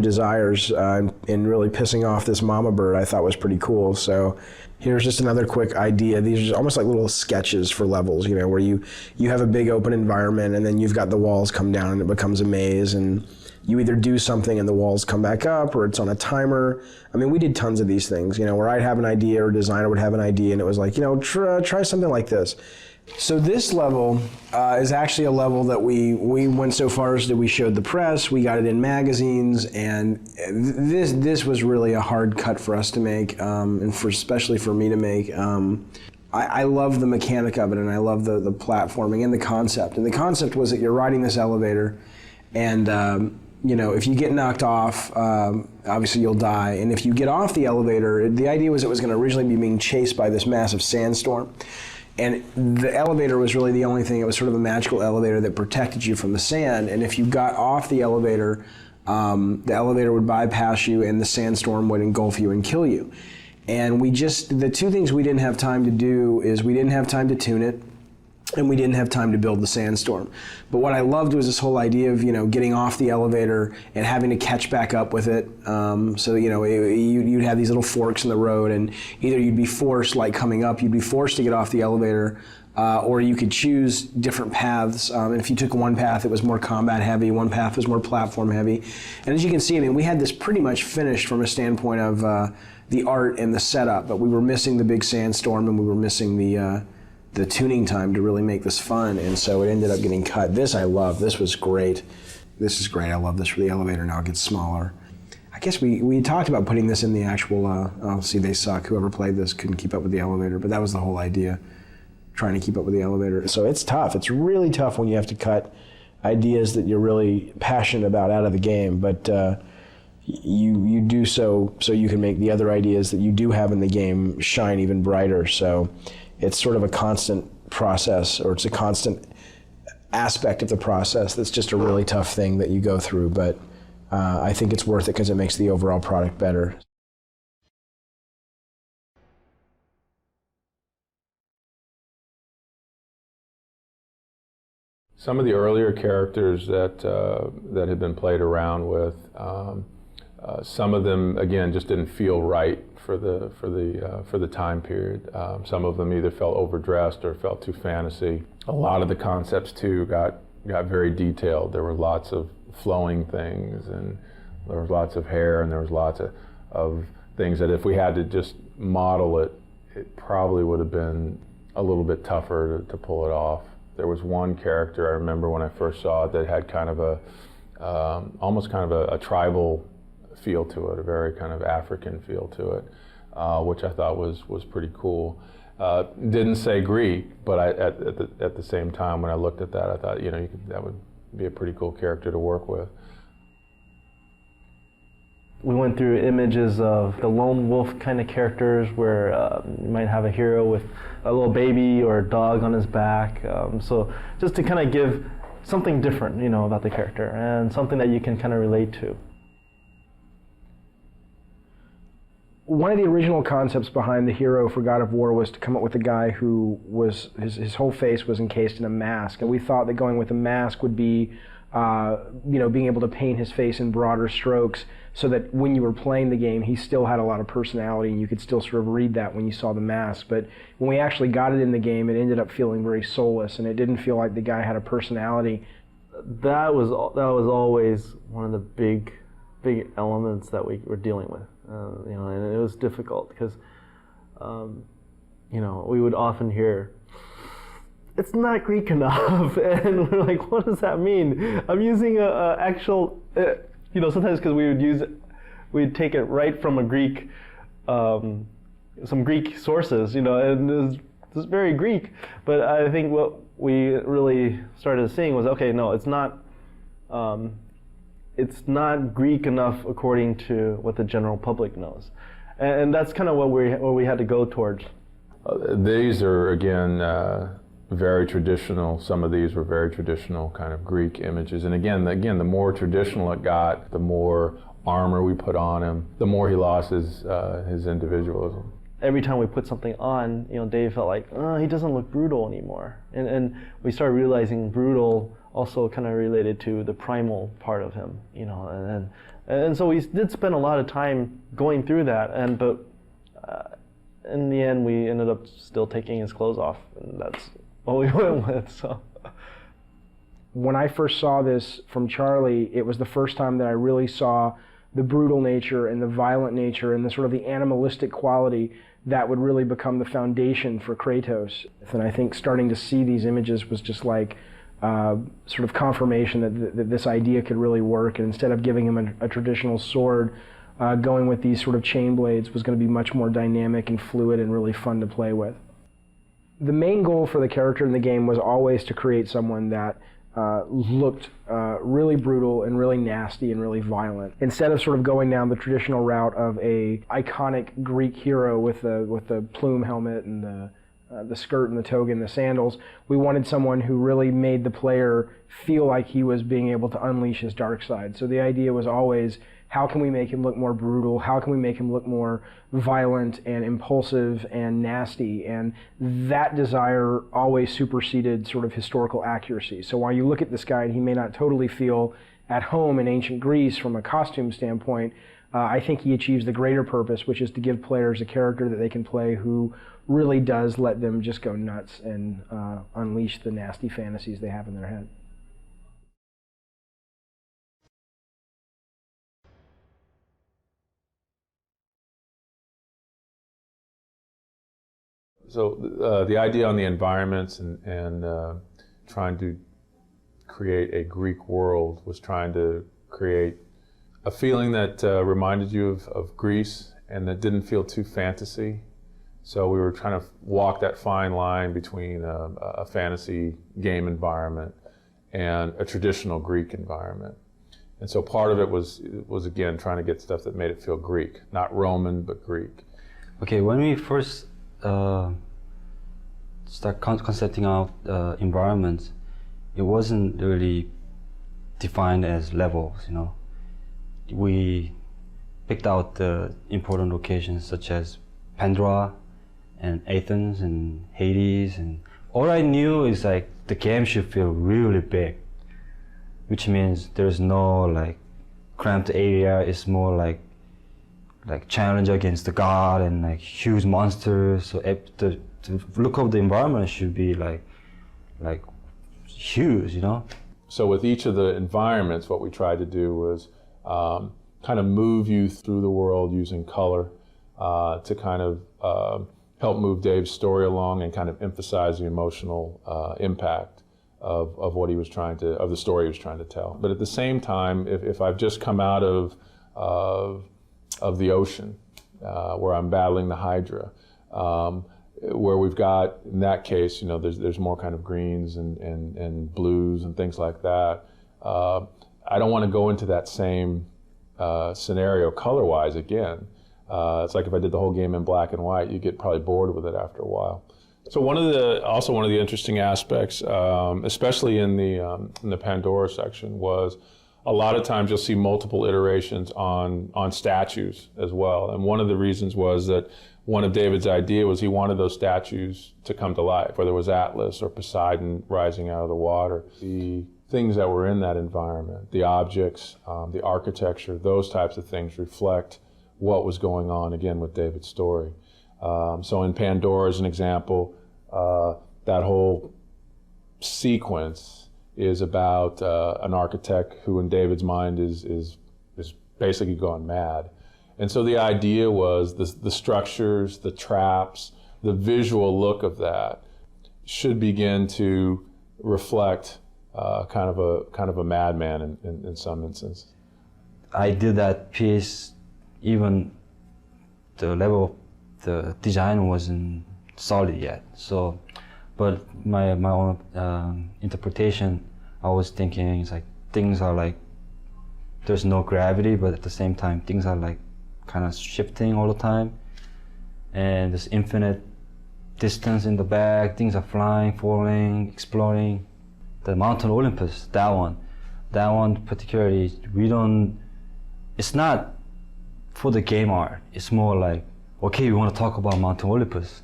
desires, and really pissing off this mama bird. I thought was pretty cool. So here's just another quick idea. These are just almost like little sketches for levels, where you have a big open environment and then you've got the walls come down and it becomes a maze, and you either do something and the walls come back up, or it's on a timer. I mean, we did tons of these things, where I'd have an idea or a designer would have an idea, and it was like, try something like this. So this level is actually a level that we went so far as that we showed the press, we got it in magazines, and this was really a hard cut for us to make, and especially for me to make. I love the mechanic of it, and I love the platforming and the concept. And the concept was that you're riding this elevator, and if you get knocked off, obviously you'll die. And if you get off the elevator, the idea was it was going to originally be being chased by this massive sandstorm. And the elevator was really the only thing. It was sort of a magical elevator that protected you from the sand. And if you got off the elevator would bypass you and the sandstorm would engulf you and kill you. And the two things we didn't have time to do is we didn't have time to tune it, and we didn't have time to build the sandstorm. But what I loved was this whole idea of, getting off the elevator and having to catch back up with it. You'd have these little forks in the road, and either you'd be forced, like coming up, you'd be forced to get off the elevator, or you could choose different paths. And if you took one path, it was more combat heavy, one path was more platform heavy. And as you can see, we had this pretty much finished from a standpoint of the art and the setup, but we were missing the big sandstorm, and we were missing the tuning time to really make this fun, and so it ended up getting cut. This I love. This was great. This is great. I love this for the elevator. Now it gets smaller. I guess we talked about putting this in the actual, see, they suck. Whoever played this couldn't keep up with the elevator, but that was the whole idea, trying to keep up with the elevator. So it's tough. It's really tough when you have to cut ideas that you're really passionate about out of the game, but you do so you can make the other ideas that you do have in the game shine even brighter. So it's sort of a constant process, or it's a constant aspect of the process that's just a really tough thing that you go through, but I think it's worth it because it makes the overall product better. Some of the earlier characters that had been played around with, some of them again just didn't feel right for the time period. Some of them either felt overdressed or felt too fantasy. A lot of the concepts too got very detailed. There were lots of flowing things, and there was lots of hair, and there was lots of things that if we had to just model it, it probably would have been a little bit tougher to pull it off. There was one character I remember when I first saw it that had kind of almost kind of a tribal feel to it, a very kind of African feel to it, which I thought was pretty cool. Didn't say Greek, but at the same time when I looked at that, I thought that would be a pretty cool character to work with. We went through images of the lone wolf kind of characters where you might have a hero with a little baby or a dog on his back. So just to kind of give something different, about the character and something that you can kind of relate to. One of the original concepts behind the hero for God of War was to come up with a guy who was, his whole face was encased in a mask, and we thought that going with a mask would be, being able to paint his face in broader strokes so that when you were playing the game, he still had a lot of personality and you could still sort of read that when you saw the mask. But when we actually got it in the game, it ended up feeling very soulless, and it didn't feel like the guy had a personality. That was always one of the big elements that we were dealing with. And it was difficult because, we would often hear, "It's not Greek enough," and we're like, "What does that mean?" I'm using a actual, sometimes because we'd take it right from a Greek, some Greek sources, and it's very Greek. But I think what we really started seeing was, okay, no, it's not. It's not Greek enough according to what the general public knows, and that's kind of what we had to go towards. These are again very traditional. Some of these were very traditional kind of Greek images, and again, the more traditional it got, the more armor we put on him, the more he lost his individualism. Every time we put something on, Dave felt like, he doesn't look brutal anymore, and we started realizing brutal also kind of related to the primal part of him, and so we did spend a lot of time going through that, but in the end we ended up still taking his clothes off, and that's what we went with. So when I first saw this from Charlie, it was the first time that I really saw the brutal nature and the violent nature and the sort of the animalistic quality that would really become the foundation for Kratos. And I think starting to see these images was just like sort of confirmation that this idea could really work, and instead of giving him a traditional sword, going with these sort of chain blades was going to be much more dynamic and fluid and really fun to play with. The main goal for the character in the game was always to create someone that looked really brutal and really nasty and really violent. Instead of sort of going down the traditional route of a iconic Greek hero with the plume helmet and the the skirt and the toga and the sandals. We wanted someone who really made the player feel like he was being able to unleash his dark side. So the idea was always, how can we make him look more brutal? How can we make him look more violent and impulsive and nasty? And that desire always superseded sort of historical accuracy. So while you look at this guy and he may not totally feel at home in ancient Greece from a costume standpoint, I think he achieves the greater purpose, which is to give players a character that they can play who really does let them just go nuts and unleash the nasty fantasies they have in their head. So the idea on the environments and trying to create a Greek world was trying to create a feeling that reminded you of Greece and that didn't feel too fantasy. So we were trying to walk that fine line between a fantasy game environment and a traditional Greek environment. And so part of it was again trying to get stuff that made it feel Greek, not Roman, but Greek. Okay, when we first start concepting out environments, it wasn't really defined as levels, you know. We picked out the important locations such as Pandora and Athens and Hades, and all I knew is like the game should feel really big, which means there's no like cramped area. It's more like challenge against the god and like huge monsters. So the look of the environment should be like huge, you know. So with each of the environments, what we tried to do was kind of move you through the world using color to kind of help move Dave's story along and kind of emphasize the emotional impact of what he was trying to, of the story he was trying to tell. But at the same time, if I've just come out of the ocean where I'm battling the Hydra, where we've got, in that case, you know, there's more kind of greens and blues and things like that. I don't want to go into that same scenario color-wise again. It's like if I did the whole game in black and white, you get probably bored with it after a while. So one of the interesting aspects, especially in the Pandora section, was a lot of times you'll see multiple iterations on statues as well. And one of the reasons was that one of David's idea was he wanted those statues to come to life, whether it was Atlas or Poseidon rising out of the water. The things that were in that environment, the objects, the architecture, those types of things reflect what was going on, again, with David's story. So in Pandora, as an example, that whole sequence is about an architect who, in David's mind, is basically gone mad. And so the idea was the structures, the traps, the visual look of that should begin to reflect kind of a madman in some instances. I did that piece, even the level of the design wasn't solid yet. So, but my own interpretation, I was thinking it's like things are like there's no gravity, but at the same time things are like kind of shifting all the time, and there's infinite distance in the back. Things are flying, falling, exploding. The Mountain Olympus, that one particularly, it's not for the game art. It's more like, okay, we want to talk about Mountain Olympus,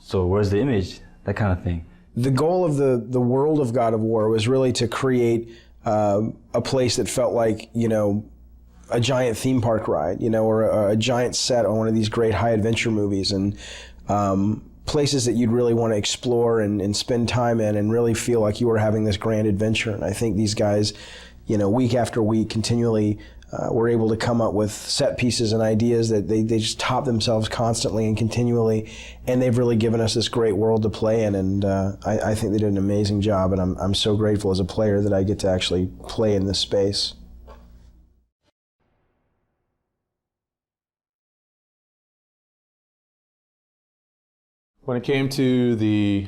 so where's the image? That kind of thing. The goal of the world of God of War was really to create a place that felt like, you know, a giant theme park ride, you know, or a giant set on one of these great high adventure movies, and places that you'd really want to explore and spend time in and really feel like you were having this grand adventure. And I think these guys, you know, week after week continually were able to come up with set pieces and ideas that they just top themselves constantly and continually, and they've really given us this great world to play in, and I think they did an amazing job, and I'm so grateful as a player that I get to actually play in this space. When it came to the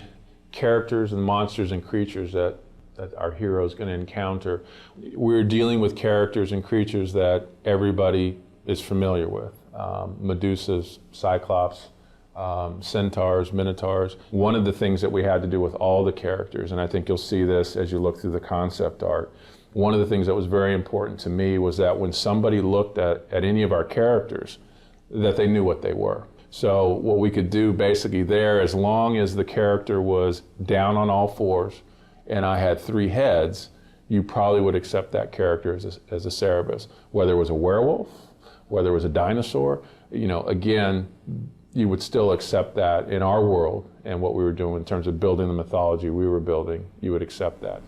characters and monsters and creatures that our hero is going to encounter, we're dealing with characters and creatures that everybody is familiar with. Medusa's, Cyclops, centaurs, minotaurs. One of the things that we had to do with all the characters, and I think you'll see this as you look through the concept art, one of the things that was very important to me was that when somebody looked at any of our characters, that they knew what they were. So what we could do basically there, as long as the character was down on all fours and I had 3 heads, you probably would accept that character as a Cerberus. Whether it was a werewolf, whether it was a dinosaur, you know, again, you would still accept that in our world and what we were doing in terms of building the mythology we were building, you would accept that.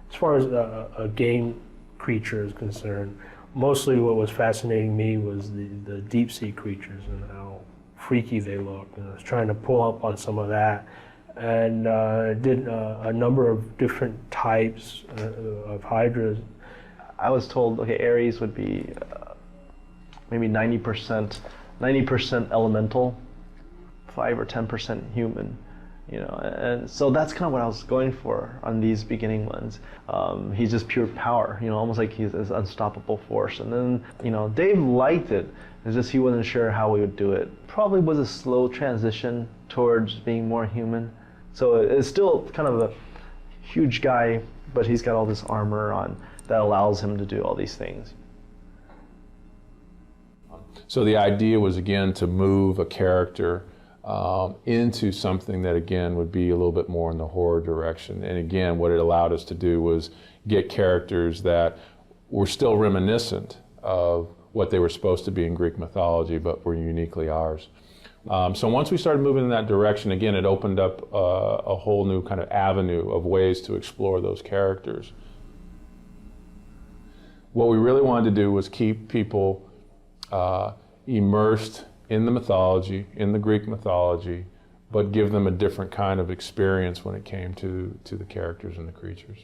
As far as a game creature is concerned, mostly what was fascinating me was the deep sea creatures and how freaky they look. And I was trying to pull up on some of that, and did a number of different types of hydras. I was told, okay, Ares would be maybe 90% elemental, 5 or 10% human. You know, and so that's kind of what I was going for on these beginning ones. He's just pure power, you know, almost like he's this unstoppable force. And then, you know, Dave liked it. It's just he wasn't sure how we would do it. Probably was a slow transition towards being more human. So it's still kind of a huge guy, but he's got all this armor on that allows him to do all these things. So the idea was, again, to move a character into something that, again, would be a little bit more in the horror direction. And again, what it allowed us to do was get characters that were still reminiscent of what they were supposed to be in Greek mythology, but were uniquely ours. So once we started moving in that direction, again, it opened up a whole new kind of avenue of ways to explore those characters. What we really wanted to do was keep people immersed in the mythology, in the Greek mythology, but give them a different kind of experience when it came to the characters and the creatures.